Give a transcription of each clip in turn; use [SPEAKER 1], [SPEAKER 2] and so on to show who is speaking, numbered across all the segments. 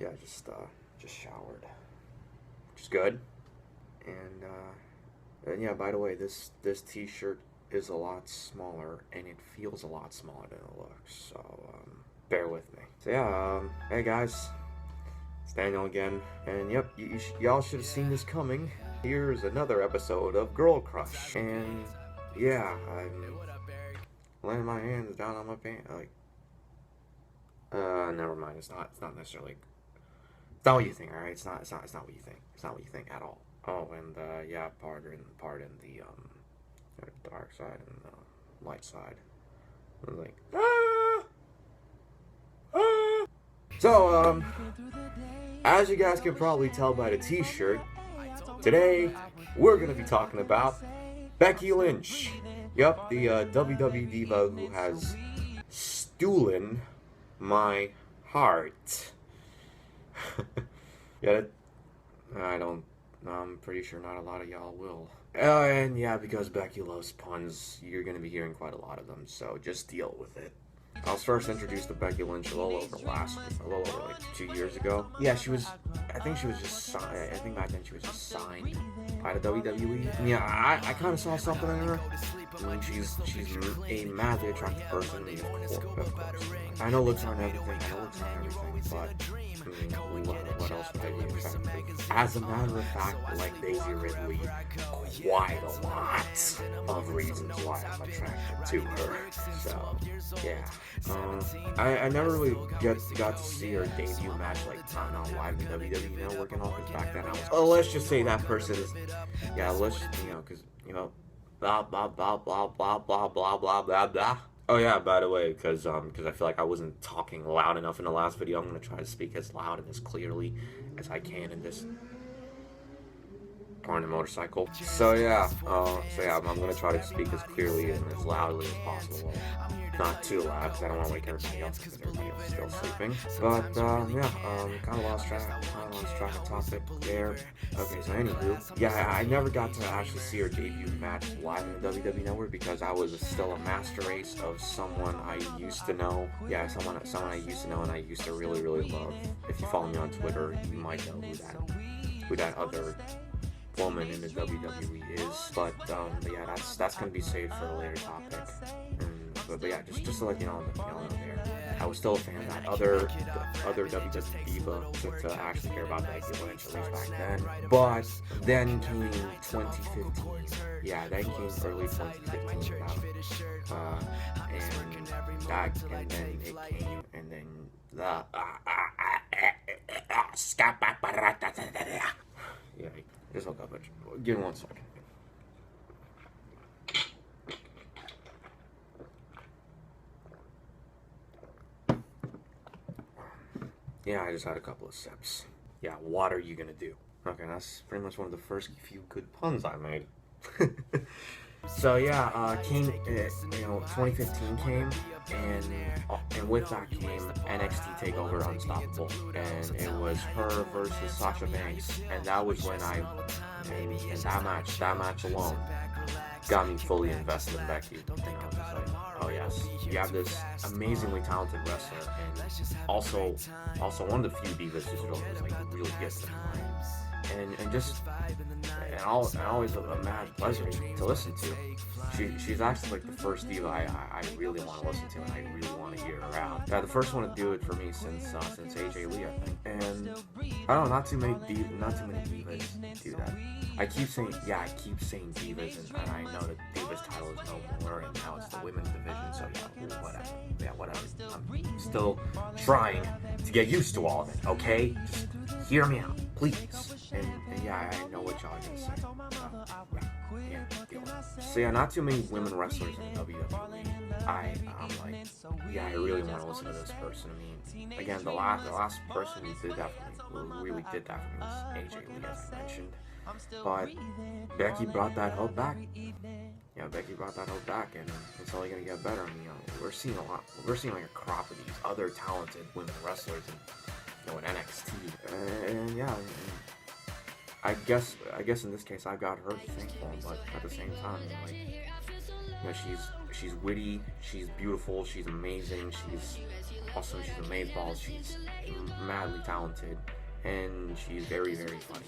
[SPEAKER 1] yeah, just showered, which is good. And yeah, by the way, this t-shirt is a lot smaller, and it feels a lot smaller than it looks. So bear with me. So yeah, hey guys, it's Daniel again, and yep, y'all should have seen this coming. Here's another episode of Girl Crush, and yeah, I'm laying my hands down on my pants, like, never mind. It's not necessarily. It's not what you think, alright? It's not what you think. It's not what you think at all. Oh, and yeah, pardon the dark side and the light side. I was like, ah. So as you guys can probably tell by the t-shirt, today we're gonna be talking about Becky Lynch. Yup, the WWE diva who has stolen my heart. Yeah, I'm pretty sure not a lot of y'all will. And yeah, because Becky loves puns, you're gonna be hearing quite a lot of them, so just deal with it. I was first introduced to Becky Lynch a little over like 2 years ago. Yeah, I think back then she was just signed by the WWE. Yeah, I kind of saw something in her. I mean, she's a madly attractive person, of course. I know looks aren't everything, but I mean, what else would I be attracted? As a matter of fact, like Daisy Ridley, quite a lot of reasons why I'm attracted to her. So, yeah. I never really got to see her debut match like on live in WWE Network and all, because back then I was. Oh, let's just say that person is. Yeah, because blah blah blah blah blah blah blah blah blah blah. Oh yeah, by the way, because I feel like I wasn't talking loud enough in the last video, I'm gonna try to speak as loud and as clearly as I can in this on a motorcycle. So yeah, I'm gonna try to speak as clearly and as loudly as possible. Not too loud, because I don't want to wake everybody else, because everybody else is still sleeping. But kind of lost track of topic there. Okay, so anywho, yeah, I never got to actually see her debut match live in the WWE Network, because I was still a master race of someone I used to know. Yeah, someone I used to know and I used to really, really love. If you follow me on Twitter, you might know who that other woman in the WWE is. But yeah, that's gonna be saved for a later topic. But yeah, just to let you know there, I was still a fan of that other WWE diva to actually care about Becky Lynch, at least back then. But then came 2015. Yeah, then came early 2015 yeah, just look up it. Give me 1 second. Yeah, I just had a couple of sips. Yeah, what are you gonna do? Okay, that's pretty much one of the first few good puns I made. So yeah, 2015 came, and with that came NXT Takeover Unstoppable, and it was her versus Sasha Banks, and that was when and that match alone got me fully invested in Becky. I was like, oh yes, you have this amazingly talented wrestler, and also one of the few divas who's really gets them right. And always a mad pleasure to listen to. She's actually like the first diva I really want to listen to, and I really want to hear her out. Yeah, the first one to do it for me since AJ Lee, I think. And I don't know, not too many divas do that. I keep saying divas, and I know that divas title is no more, and now it's the women's division. So yeah, whatever. I'm still trying to get used to all of it. Okay, just hear me out, please. And yeah, I know what y'all are gonna say. So yeah, not too many women wrestlers in WWE. I'm like, yeah, I really want to listen to this person. I mean, again, the last person who really did that for me was AJ Lee, as I mentioned. But Becky brought that hope back. Yeah, Becky brought that hope back, and it's only gonna get better. I mean, we're seeing like a crop of these other talented women wrestlers in NXT, and yeah. I guess in this case I've got her to thank for, but at the same time, like, she's witty, she's beautiful, she's amazing, awesome. She's amazeballs. She's madly talented, and she's very, very funny.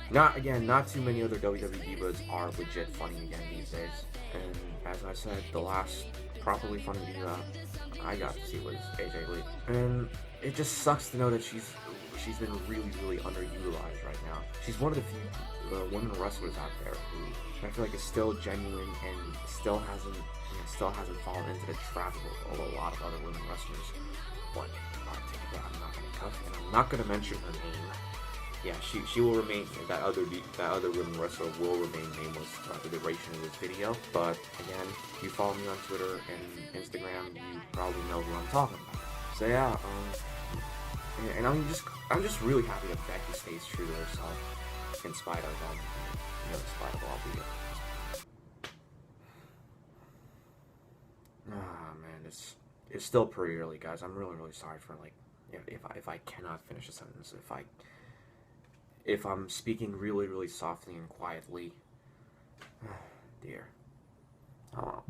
[SPEAKER 1] And not too many other WWE divas are legit funny again these days. And as I said, the last properly funny diva I got to see was AJ Lee. And it just sucks to know that she's been really, really underutilized right now. She's one of the few women wrestlers out there who I feel like is still genuine and still hasn't fallen into the trap of a lot of other women wrestlers. But I'm not gonna cut, and I'm not gonna mention her name. Yeah, she will remain, that other women wrestler will remain nameless throughout the duration of this video. But again, if you follow me on Twitter and Instagram, you probably know who I'm talking about. So yeah, and I'm just really happy that Becky stays true to herself in spite of in spite of all the man, it's still pretty early, guys. I'm really, really sorry for if I cannot finish a sentence, if I'm speaking really, really softly and quietly. Dear. Oh.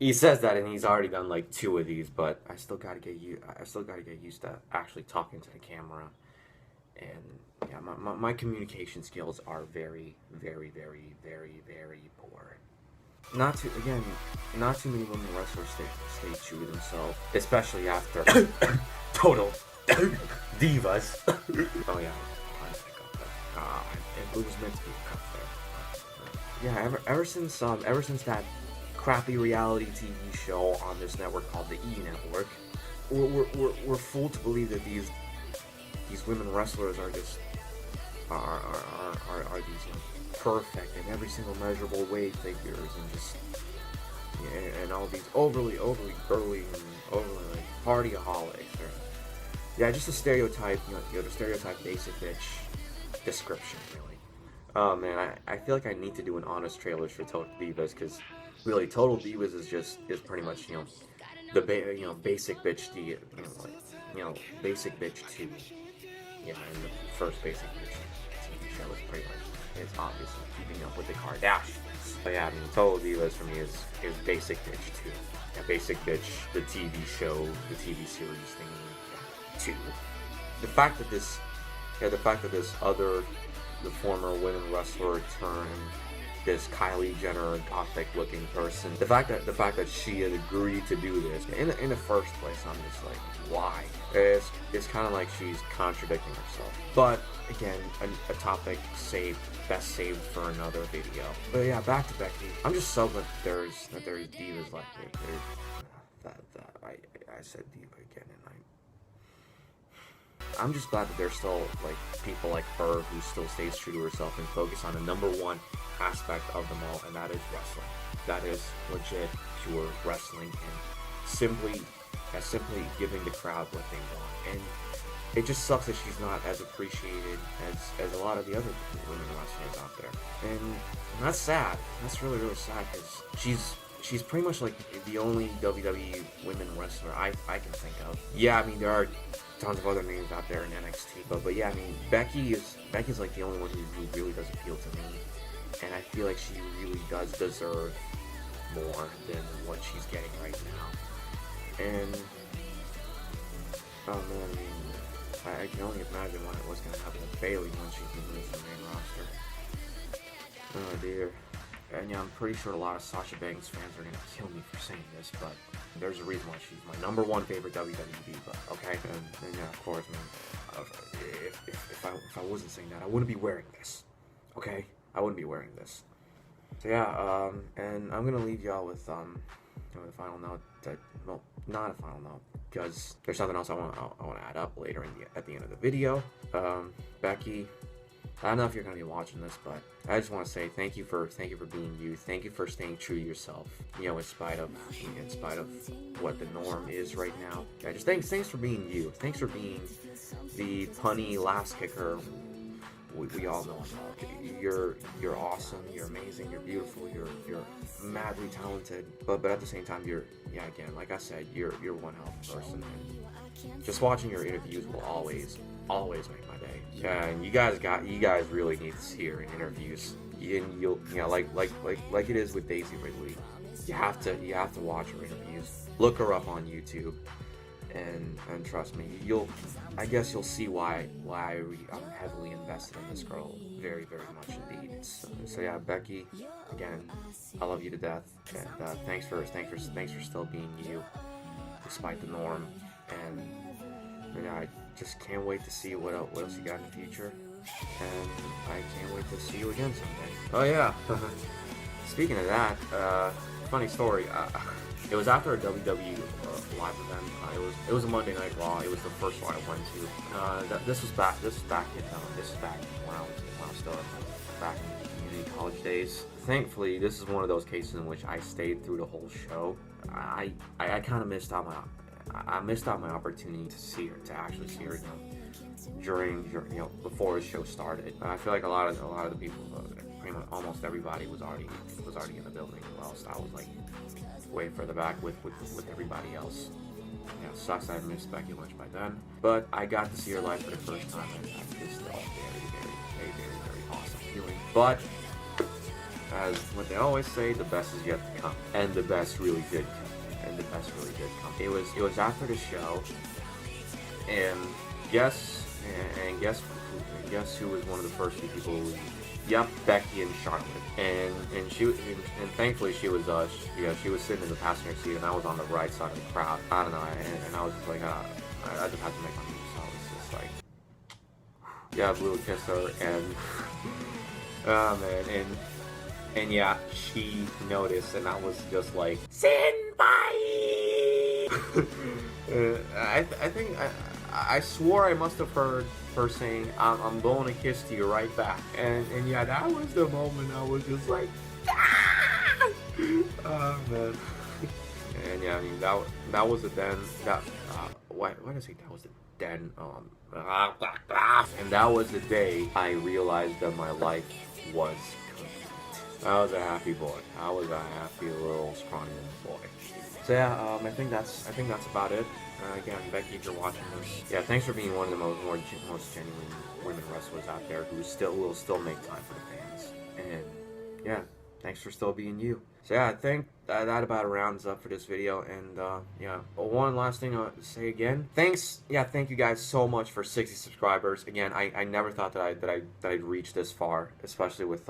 [SPEAKER 1] He says that, and he's already done like 2 of these, but I still gotta get used to actually talking to the camera. And yeah, my communication skills are very, very, very, very, very poor. Not too many women wrestlers stay true to themselves, especially after Total Divas. Oh yeah. It was meant to be cut there. Yeah, ever since that crappy reality TV show on this network called the E Network, we're fooled to believe that these women wrestlers are just are these perfect in every single measurable way figures, and just and all these overly girly and overly partyaholics, or just a stereotype, the stereotype basic bitch description, really. Oh man, I feel like I need to do an honest trailers for Total Divas, because really Total Divas is pretty much the basic bitch basic bitch 2. Yeah, and the first basic bitch TV show is pretty much is obviously keeping up with the Kardashians. But yeah, I mean Total Divas for me is basic bitch 2. Yeah, basic bitch, the TV show, the TV series thing 2. The fact that this the former women wrestler turned this Kylie Jenner gothic looking person, the fact that she had agreed to do this in the first place, I'm just like, why? It's kind of like she's contradicting herself. But again, a topic best saved for another video. But yeah, back to Becky. I'm just so glad that there's divas like I said diva again, and I'm just glad that there's still people like her who still stays true to herself and focus on the number one aspect of them all, and that is wrestling. That is legit, pure wrestling, and simply giving the crowd what they want. And it just sucks that she's not as appreciated as a lot of the other women wrestlers out there. And that's sad. That's really, really sad, because she's pretty much the only WWE women wrestler I can think of. Yeah, I mean there are tons of other names out there in NXT, but yeah, I mean Becky's the only one who really does appeal to me, and I feel like she really does deserve more than what she's getting right now. And oh man, I mean I can only imagine what's gonna happen with Bayley when she moves to the main roster. Oh dear. And yeah, I'm pretty sure a lot of Sasha Banks fans are gonna kill me for saying this, but there's a reason why she's my number one favorite WWE diva. Okay, and yeah, of course, man. If I wasn't saying that, I wouldn't be wearing this. Okay, I wouldn't be wearing this. So yeah, and I'm gonna leave y'all with a final note. Well, not a final note, because there's something else I want to add up later at the end of the video. Becky, I don't know if you're going to be watching this, but I just want to say thank you for being you. Thank you for staying true to yourself. In spite of what the norm is right now. Yeah, just thanks for being you. Thanks for being the punny last kicker we all know about. You're awesome. You're amazing. You're beautiful. You're madly talented. But at the same time, again, like I said, you're one hell of a person. And just watching your interviews will always make my day. Yeah, and you guys really need to see her in interviews. You'll like it is with Daisy Ridley. You have to watch her interviews. Look her up on YouTube, and and trust me, I guess you'll see why I'm heavily invested in this girl, very much indeed. So yeah, Becky, again, I love you to death, and thanks for still being you, despite the norm, and yeah, I just can't wait to see what else you got in the future, and I can't wait to see you again someday. Oh yeah, speaking of that, funny story. It was after a WWE live event. It was a Monday Night Raw. It was the first one I went to. This was back when I was still back in the community college days. Thankfully, this is one of those cases in which I stayed through the whole show. I kind of missed out my opportunity to actually see her, during before the show started. I feel like a lot of the people, pretty much almost everybody was already in the building as well. So I was like way further back with everybody else. Yeah, sucks I missed Becky Lynch by then, but I got to see her live for the first time, and it's still very awesome feeling. But as what they always say, the best is yet to come, and the best really did come. It was after the show, and guess who was one of the first few people who. Yep, Becky and Charlotte, and thankfully she was sitting in the passenger seat, and I was on the right side of the crowd. I don't know, and I was just like, I just had to make my move, so I was just like, yeah, blew kiss her, and oh man, and yeah, she noticed, and I was just like, Senpai! I swore I must have heard her saying, I'm going to kiss you right back. And yeah, that was the moment I was just like, ah! Oh, man. And yeah, I mean, that was the then, why did I say that was the then, and that was the day I realized that my life was complete. I was a happy boy. I was a happy little scrawny boy. So yeah, I think that's about it. Again, Becky, if you're watching this, yeah, thanks for being one of the most genuine women wrestlers out there who will still make time for the fans. And yeah, thanks for still being you. So yeah, I think that about rounds up for this video. And yeah, one last thing to say again. Thank you guys so much for 60 subscribers. Again, I never thought that I'd reach this far, especially with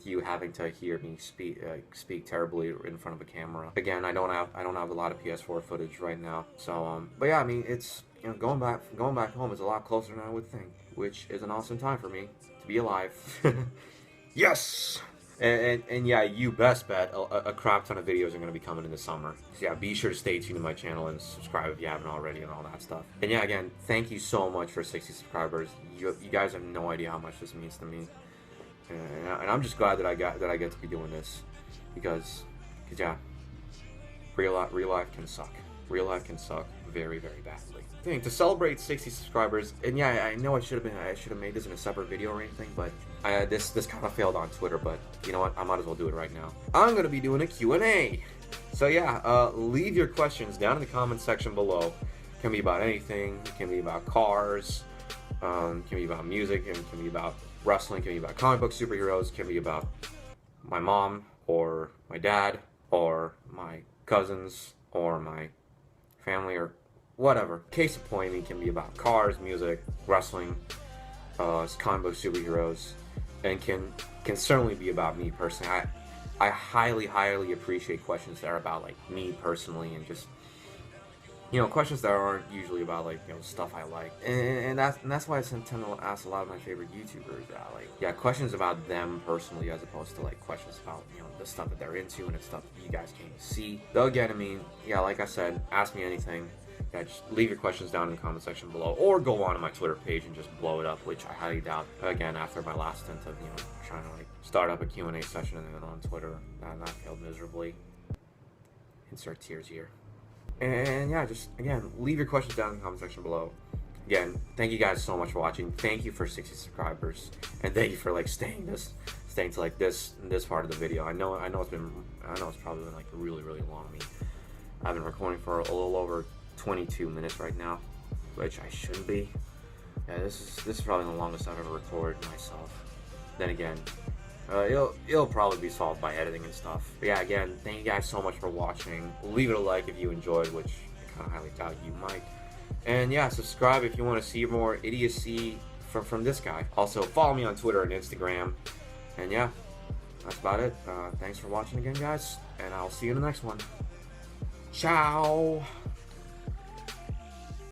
[SPEAKER 1] you having to hear me speak terribly in front of a camera. Again, I don't have a lot of PS4 footage right now. So but yeah, I mean, it's going back home is a lot closer than I would think, which is an awesome time for me to be alive. Yes. And yeah, you best bet a crap ton of videos are going to be coming in the summer. So yeah, be sure to stay tuned to my channel and subscribe if you haven't already and all that stuff. And yeah, again, thank you so much for 60 subscribers. You guys have no idea how much this means to me. And I'm just glad that I get to be doing this because yeah, real life can suck. Real life can suck very badly. To celebrate 60 subscribers, and yeah, I know I should have made this in a separate video or anything, but this kind of failed on Twitter. But you know what? I might as well do it right now. I'm gonna be doing a Q&A. So yeah, leave your questions down in the comments section below. It can be about anything. It can be about cars. It can be about music. It can be about wrestling. It can be about comic book superheroes. It can be about my mom or my dad or my cousins or my family or whatever. Case in point, it can be about cars, music, wrestling, comic book superheroes, and can certainly be about me personally. I highly appreciate questions that are about like me personally, and just questions that aren't usually about like stuff I like, and that's why I tend to ask a lot of my favorite YouTubers questions about them personally, as opposed to like questions about the stuff that they're into and the stuff that you guys can't see. Though again, I mean, yeah, like I said, ask me anything. Yeah, just leave your questions down in the comment section below, or go on to my Twitter page and just blow it up, which I highly doubt. Again, after my last stint of trying to like start up a Q&A session and then on Twitter, that failed miserably. Insert tears here. And yeah, just again, leave your questions down in the comment section below. Again, thank you guys so much for watching. Thank you for 60 subscribers, and thank you for like staying to like this part of the video. I know it's probably been like really long. I mean, I've been recording for a little over 22 minutes right now, which I shouldn't be. Yeah, this is probably the longest I've ever recorded myself. Then again, it'll probably be solved by editing and stuff. But yeah, again, thank you guys so much for watching. Leave it a like if you enjoyed, which I kind of highly doubt you might. And yeah, subscribe if you want to see more idiocy from this guy. Also, follow me on Twitter and Instagram. And yeah, that's about it. Thanks for watching again, guys. And I'll see you in the next one. Ciao!